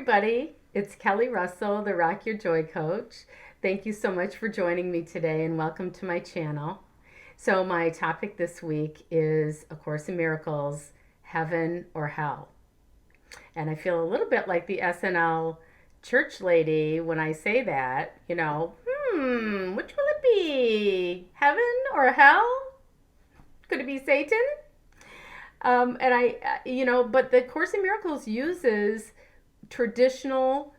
everybody. It's Kelly Russell, the Rock Your Joy Coach. Thank you so much for joining me today and welcome to my channel. So, my topic this week is A Course in Miracles, Heaven or Hell. And I feel a little bit like the SNL church lady when I say that, which will it be? Heaven or hell? Could it be Satan? But the Course in Miracles uses traditional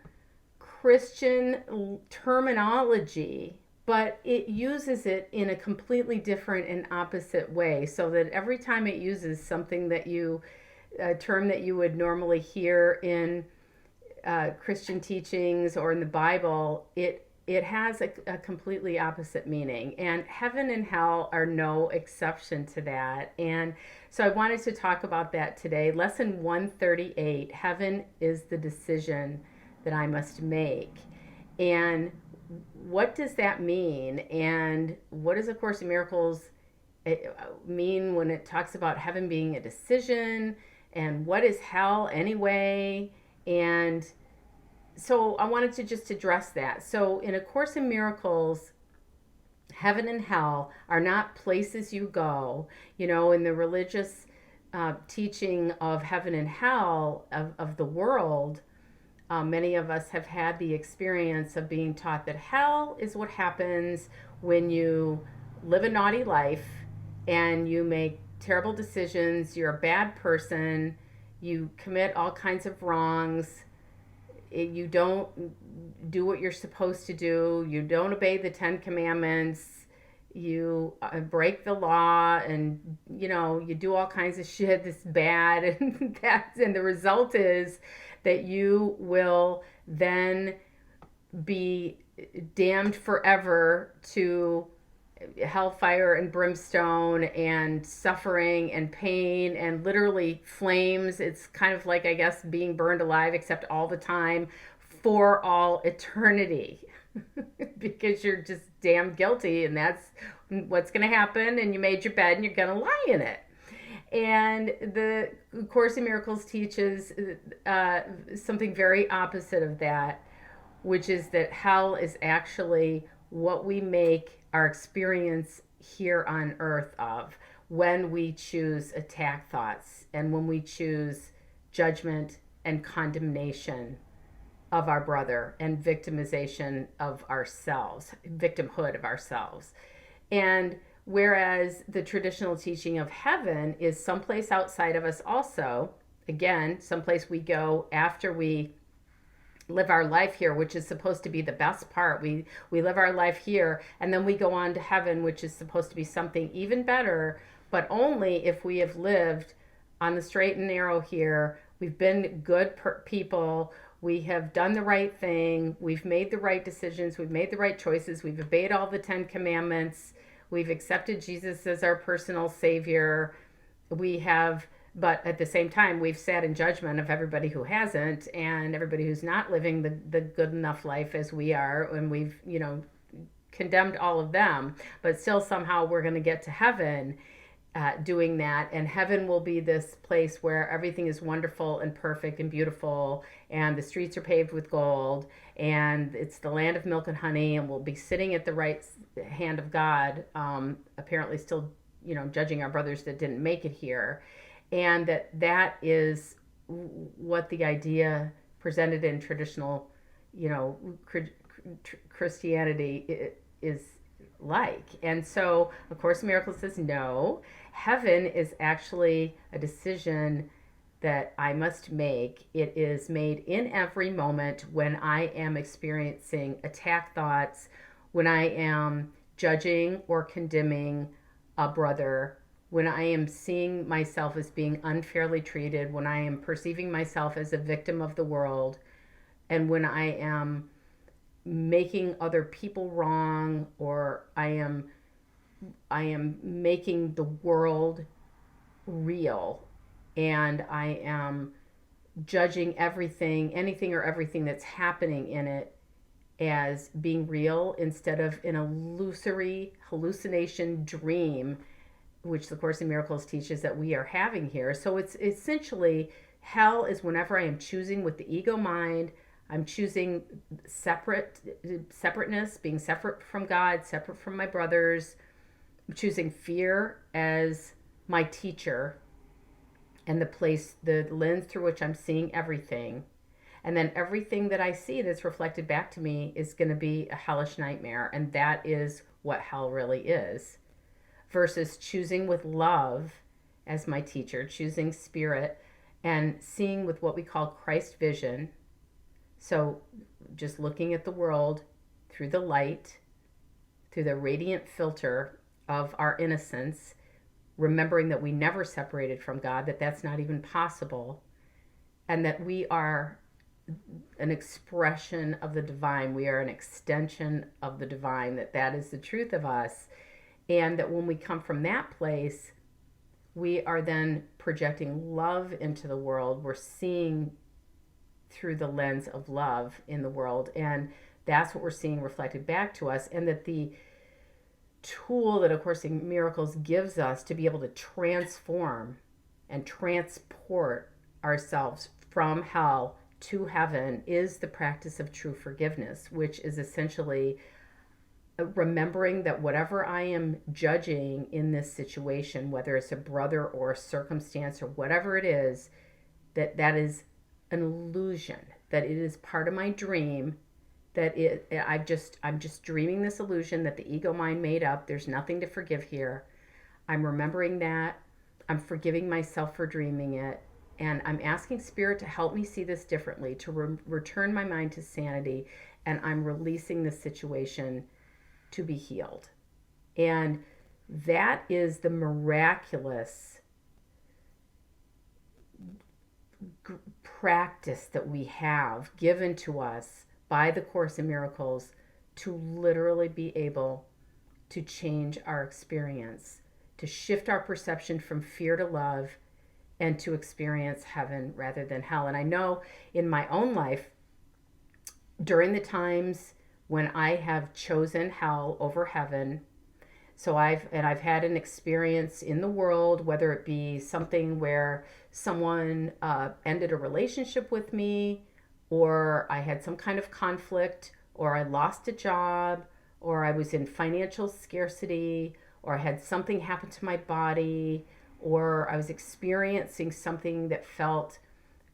Christian terminology, but it uses it in a completely different and opposite way. So that every time it uses something a term that you would normally hear in Christian teachings or in the Bible, it has a completely opposite meaning. And heaven and hell are no exception to that. And so I wanted to talk about that today. Lesson 138, Heaven is the decision that I must make. And what does that mean? And what does A Course in Miracles mean when it talks about heaven being a decision? And what is hell anyway? And so I wanted to just address that. So in A Course in Miracles, heaven and hell are not places you go. In the religious teaching of heaven and hell of the world, many of us have had the experience of being taught that hell is what happens when you live a naughty life and you make terrible decisions, you're a bad person, you commit all kinds of wrongs, you don't do what you're supposed to do, you don't obey the 10 Commandments, you break the law, and you do all kinds of shit that's bad, and the result is that you will then be damned forever to hellfire and brimstone and suffering and pain and literally flames. It's kind of like, I guess, being burned alive, except all the time for all eternity because you're just damn guilty, and that's what's going to happen. And you made your bed and you're going to lie in it. And the Course in Miracles teaches something very opposite of that, which is that hell is actually what we make our experience here on earth of when we choose attack thoughts and when we choose judgment and condemnation of our brother and victimization of ourselves, victimhood of ourselves. And whereas the traditional teaching of heaven is someplace outside of us also, again, someplace we go after we live our life here, which is supposed to be the best part. We live our life here, and then we go on to heaven, which is supposed to be something even better, but only if we have lived on the straight and narrow here. We've been good people. We have done the right thing. We've made the right decisions. We've made the right choices. We've obeyed all the 10 Commandments. We've accepted Jesus as our personal Savior. But at the same time, we've sat in judgment of everybody who hasn't and everybody who's not living the good enough life as we are. And we've, condemned all of them. But still, somehow, we're going to get to heaven doing that. And heaven will be this place where everything is wonderful and perfect and beautiful. And the streets are paved with gold. And it's the land of milk and honey. And we'll be sitting at the right hand of God, apparently still, judging our brothers that didn't make it here. And that is what the idea presented in traditional, Christianity is like. And so, of course, Miracle says, no, heaven is actually a decision that I must make. It is made in every moment when I am experiencing attack thoughts, when I am judging or condemning a brother, when I am seeing myself as being unfairly treated, when I am perceiving myself as a victim of the world, and when I am making other people wrong, or I am making the world real, and I am judging anything or everything that's happening in it as being real instead of an illusory hallucination dream, which the Course in Miracles teaches that we are having here. So it's essentially Hell is whenever I am choosing with the ego mind. I'm choosing separateness, being separate from God, separate from my brothers. I'm choosing fear as my teacher and the place, the lens through which I'm seeing everything. And then everything that I see that's reflected back to me is going to be a hellish nightmare. And that is what hell really is. Versus choosing with love as my teacher, choosing spirit, and seeing with what we call Christ vision. So just looking at the world through the light, through the radiant filter of our innocence, remembering that we never separated from God, that that's not even possible, and that we are an expression of the divine. We are an extension of the divine, that is the truth of us. And that when we come from that place, we are then projecting love into the world. We're seeing through the lens of love in the world. And that's what we're seeing reflected back to us. And that the tool that A Course in Miracles gives us to be able to transform and transport ourselves from hell to heaven is the practice of true forgiveness, which is essentially remembering that whatever I am judging in this situation, whether it's a brother or a circumstance or whatever it is, that is an illusion, that it is part of my dream, that I'm just dreaming this illusion that the ego mind made up. There's nothing to forgive here. I'm remembering that. I'm forgiving myself for dreaming it. And I'm asking Spirit to help me see this differently, to return my mind to sanity. And I'm releasing this situation to be healed. And that is the miraculous practice that we have given to us by the Course in Miracles to literally be able to change our experience, to shift our perception from fear to love, and to experience heaven rather than hell. And I know in my own life, during the times when I have chosen hell over heaven, so I've had an experience in the world, whether it be something where someone ended a relationship with me, or I had some kind of conflict, or I lost a job, or I was in financial scarcity, or I had something happen to my body, or I was experiencing something that felt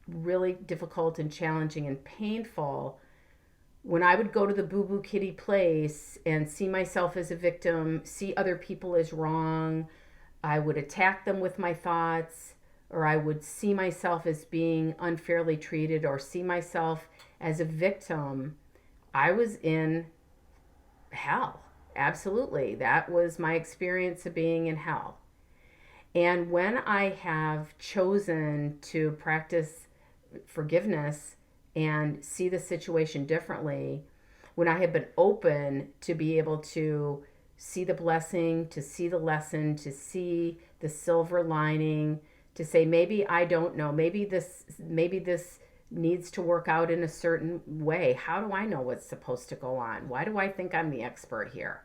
really difficult and challenging and painful. When I would go to the boo-boo kitty place and see myself as a victim, see other people as wrong, I would attack them with my thoughts, or I would see myself as being unfairly treated, or see myself as a victim. I was in hell. Absolutely. That was my experience of being in hell. And when I have chosen to practice forgiveness and see the situation differently, when I have been open to be able to see the blessing, to see the lesson, to see the silver lining, to say, maybe I don't know, maybe this needs to work out in a certain way. How do I know what's supposed to go on? Why do I think I'm the expert here?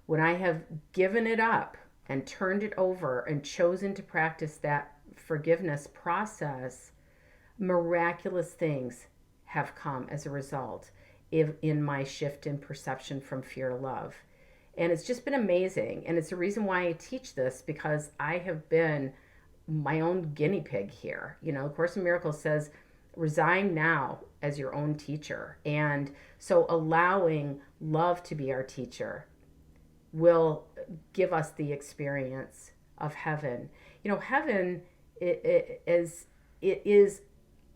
When I have given it up and turned it over and chosen to practice that forgiveness process, miraculous things have come as a result in my shift in perception from fear to love. And it's just been amazing. And it's the reason why I teach this, because I have been my own guinea pig here. You know, Course in Miracles says, resign now as your own teacher. And so allowing love to be our teacher will give us the experience of heaven. You know, heaven it is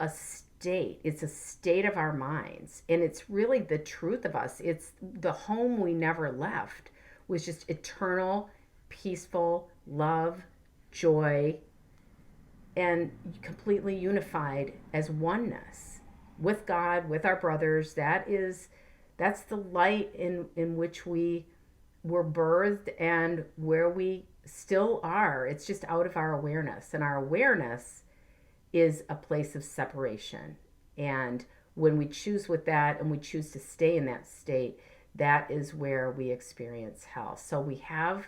a state. It's a state of our minds. And it's really the truth of us. It's the home we never left, was just eternal, peaceful love, joy, and completely unified as oneness with God, with our brothers. That's the light in which we were birthed and where we still are. It's just out of our awareness. And our awareness is a place of separation. And when we choose with that and we choose to stay in that state, that is where we experience hell. So we have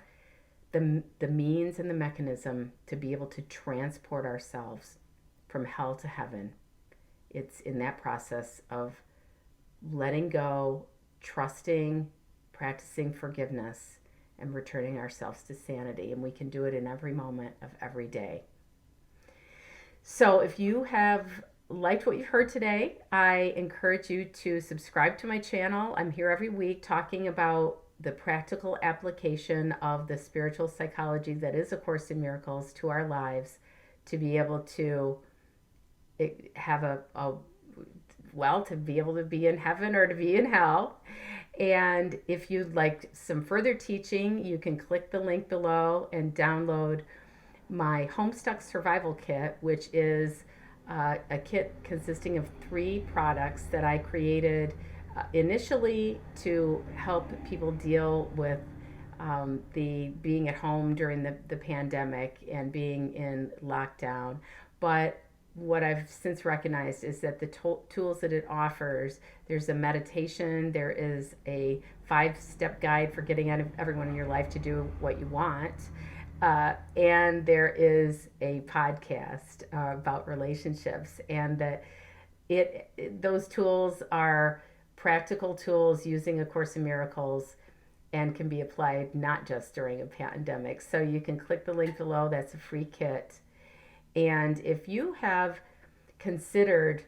the means and the mechanism to be able to transport ourselves from hell to heaven. It's in that process of letting go, trusting, practicing forgiveness, and returning ourselves to sanity. And we can do it in every moment of every day. So if you have liked what you've heard today, I encourage you to subscribe to my channel. I'm here every week talking about the practical application of the spiritual psychology that is A Course in Miracles to our lives, to be able to have to be able to be in heaven or to be in hell. And if you'd like some further teaching, you can click the link below and download my Homestuck Survival Kit, which is a kit consisting of 3 products that I created initially to help people deal with the being at home during the pandemic and being in lockdown. But what I've since recognized is that the tools that it offers, there's a meditation, there is a 5-step guide for getting everyone in your life to do what you want, and there is a podcast about relationships, and that those tools are practical tools using A Course in Miracles and can be applied not just during a pandemic. So you can click the link below. That's a free kit. And if you have considered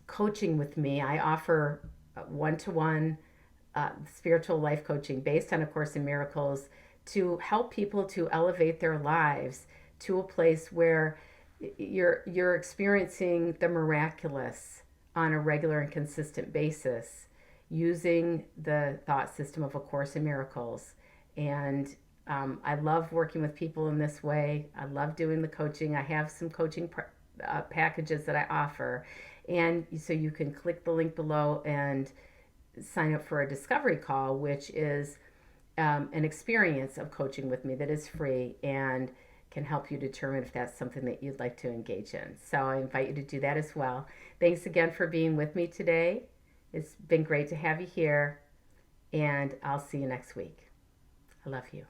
coaching with me, I offer one-to-one spiritual life coaching based on A Course in Miracles to help people to elevate their lives to a place where you're experiencing the miraculous on a regular and consistent basis using the thought system of A Course in Miracles. And I love working with people in this way. I love doing the coaching. I have some coaching packages that I offer. And so you can click the link below and sign up for a discovery call, which is an experience of coaching with me that is free and can help you determine if that's something that you'd like to engage in. So I invite you to do that as well. Thanks again for being with me today. It's been great to have you here, and I'll see you next week. I love you.